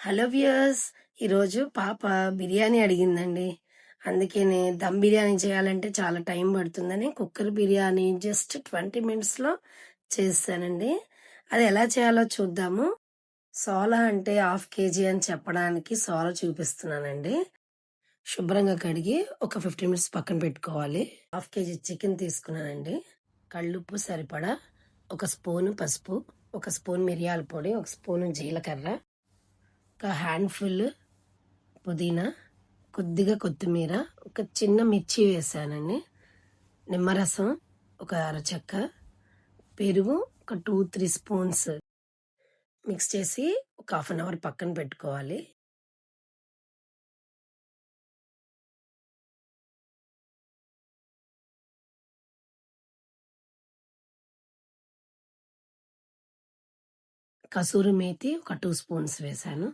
Hello viewers, ఈరోజు పాప బిర్యానీ అడిగిందండి. అందుకని దమ్ బిర్యానీ చేయాలంటే చాలా టైం పడుతుందని కుక్కర్ బిర్యానీ జస్ట్ 20 మినిట్స్లో చేస్తానండి. అది ఎలా చేయాలో చూద్దాము. సోలా అంటే 1/2 కేజీ అని చెప్పడానికి సోలా చూపిస్తున్నానండి. శుభ్రంగా కడిగి ఒక 15 మినిట్స్ పక్కన పెట్టుకోవాలి. 1/2 కేజీ చికెన్ తీసుకున్నానండి. కళ్ళుప్పు సరిపడా, ఒక స్పూను పసుపు, ఒక స్పూన్ మిరియాల పొడి, ఒక స్పూను జీలకర్ర, ఒక హ్యాండ్ఫుల్ పుదీనా, కొద్దిగా కొత్తిమీర, ఒక చిన్న మిర్చి వేసానండి, నిమ్మరసం ఒక అరచెక్క, పెరుగు ఒక 2-3 స్పూన్స్ మిక్స్ చేసి ఒక 1/2 అవర్ పక్కన పెట్టుకోవాలి. కసూరి మేతి ఒక 2 స్పూన్స్ వేసాను.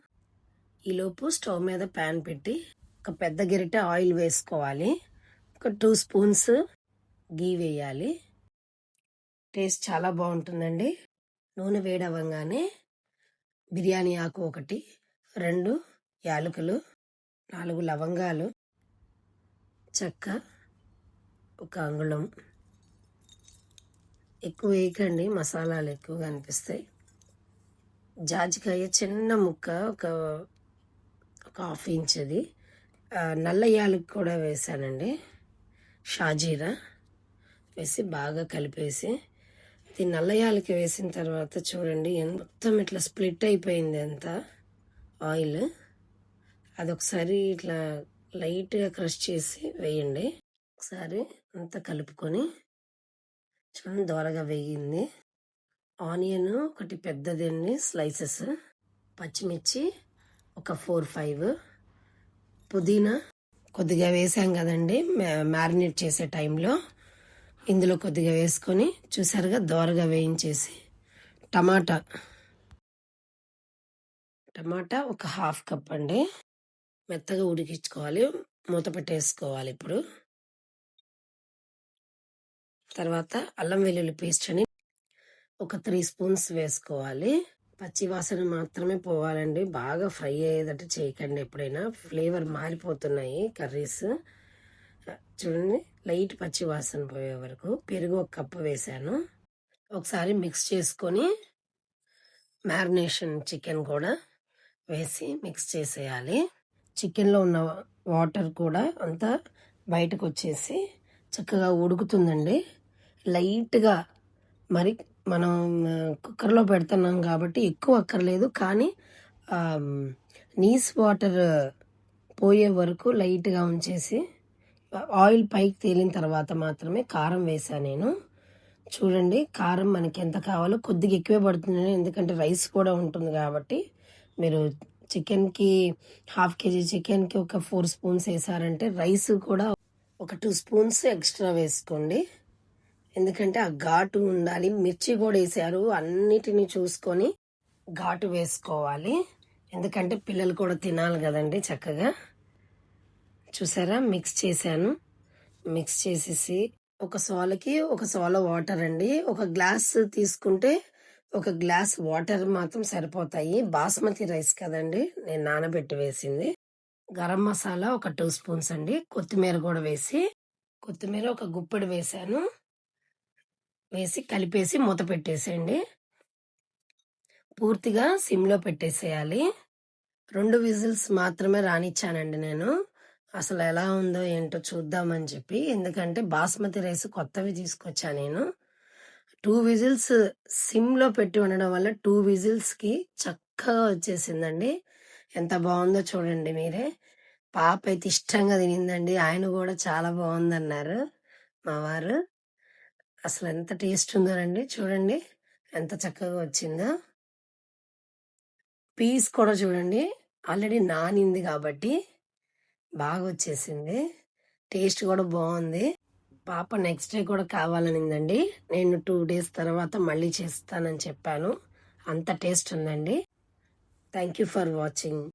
ఈలోపు స్టవ్ మీద ప్యాన్ పెట్టి ఒక పెద్ద గరిటె ఆయిల్ వేసుకోవాలి. ఒక 2 స్పూన్స్ గీ వేయాలి. టేస్ట్ చాలా బాగుంటుందండి. నూనె వేడవగానే బిర్యానీ ఆకు ఒకటి, 2 యాలకులు, 4 లవంగాలు, చెక్క ఒక అంగుళం. ఎక్కువ వేయకండి, మసాలాలు ఎక్కువగా అనిపిస్తాయి. జాజికాయ చిన్న ముక్క ఒక 1/2 ఇంచుది. నల్ల యాలకు కూడా వేసానండి. షాజీరా వేసి బాగా కలిపేసి, ఇది నల్ల యాలకి వేసిన తర్వాత చూడండి మొత్తం ఇట్లా స్ప్లిట్ అయిపోయింది అంతా ఆయిల్. అదొకసారి ఇట్లా లైట్గా క్రష్ చేసి వేయండి. ఒకసారి అంతా కలుపుకొని చూడండి, దోరగా వేగింది. ఆనియన్ ఒకటి పెద్దదండి స్లైసెస్, పచ్చిమిర్చి ఒక 4-5, పుదీనా కొద్దిగా వేసాం కదండి మ్యారినేట్ చేసే టైంలో, ఇందులో కొద్దిగా వేసుకొని చూసారుగా దోరగా వేయించేసి, టమాటా ఒక 1/2 కప్ అండి, మెత్తగా ఉడికించుకోవాలి. మూత పెట్టేసుకోవాలి. ఇప్పుడు తర్వాత అల్లం వెల్లుల్లి పేస్ట్ అని ఒక 3 స్పూన్స్ వేసుకోవాలి. పచ్చి వాసన మాత్రమే పోవాలండి, బాగా ఫ్రై అయ్యేటట్టు చేయకండి. ఎప్పుడైనా ఫ్లేవర్ మారిపోతున్నాయి కర్రీస్. చూడండి, లైట్ పచ్చి వాసన పోయే వరకు. పెరుగు 1 కప్పు వేసాను. ఒకసారి మిక్స్ చేసుకొని మ్యారినేషన్ చికెన్ కూడా వేసి మిక్స్ చేసేయాలి. చికెన్లో ఉన్న వాటర్ కూడా అంతా బయటకు వచ్చేసి చక్కగా ఉడుకుతుందండి. లైట్గా, మరి మనం కుక్కర్లో పెడుతున్నాం కాబట్టి ఎక్కువ అక్కర్లేదు, కానీ నీస్ వాటర్ పోయే వరకు లైట్గా ఉంచేసి ఆయిల్ పైకి తేలిన తర్వాత మాత్రమే కారం వేసాను నేను. చూడండి, కారం మనకి ఎంత కావాలో కొద్దిగా ఎక్కువే పడుతుంది, ఎందుకంటే రైస్ కూడా ఉంటుంది కాబట్టి. మీరు చికెన్కి 1/2 కేజీ చికెన్కి ఒక 4 స్పూన్స్ వేసారంటే రైస్ కూడా ఒక 2 స్పూన్స్ ఎక్స్ట్రా వేసుకోండి, ఎందుకంటే ఆ ఘాటు ఉండాలి. మిర్చి కూడా వేసారు, అన్నిటినీ చూసుకొని ఘాటు వేసుకోవాలి, ఎందుకంటే పిల్లలు కూడా తినాలి కదండి చక్కగా. చూసారా, మిక్స్ చేశాను. మిక్స్ చేసేసి ఒక సోలకి ఒక సోల వాటర్ అండి. ఒక గ్లాస్ తీసుకుంటే ఒక గ్లాస్ వాటర్ మాత్రం సరిపోతాయి. బాస్మతి రైస్ కదండి నేను నానబెట్టి వేసింది. గరం మసాలా ఒక 2 స్పూన్స్ అండి. కొత్తిమీర కూడా వేసి, కొత్తిమీర ఒక గుప్పెడు వేసాను. వేసి కలిపేసి మూత పెట్టేసేయండి. పూర్తిగా సిమ్లో పెట్టేసేయాలి. 2 విజిల్స్ మాత్రమే రానిచ్చానండి నేను. అసలు ఎలా ఉందో ఏంటో చూద్దామని చెప్పి, ఎందుకంటే బాస్మతి రైస్ కొత్తవి తీసుకొచ్చా నేను. 2 విజిల్స్ సిమ్లో పెట్టి ఉండడం వల్ల 2 విజిల్స్కి చక్కగా వచ్చేసిందండి. ఎంత బాగుందో చూడండి మీరే. పాప అయితే ఇష్టంగా తినిందండి, ఆయన కూడా చాలా బాగుందన్నారు మా వారు. అసలు ఎంత టేస్ట్ ఉందోనండి, చూడండి ఎంత చక్కగా వచ్చిందో. పీస్ కూడా చూడండి, ఆల్రెడీ నానింది కాబట్టి బాగా వచ్చేసింది. టేస్ట్ కూడా బాగుంది. పాప నెక్స్ట్ డే కూడా కావాలనిందండి. నేను 2 డేస్ తర్వాత మళ్ళీ చేస్తానని చెప్పాను. అంత టేస్ట్ ఉందండి. Thank you for watching.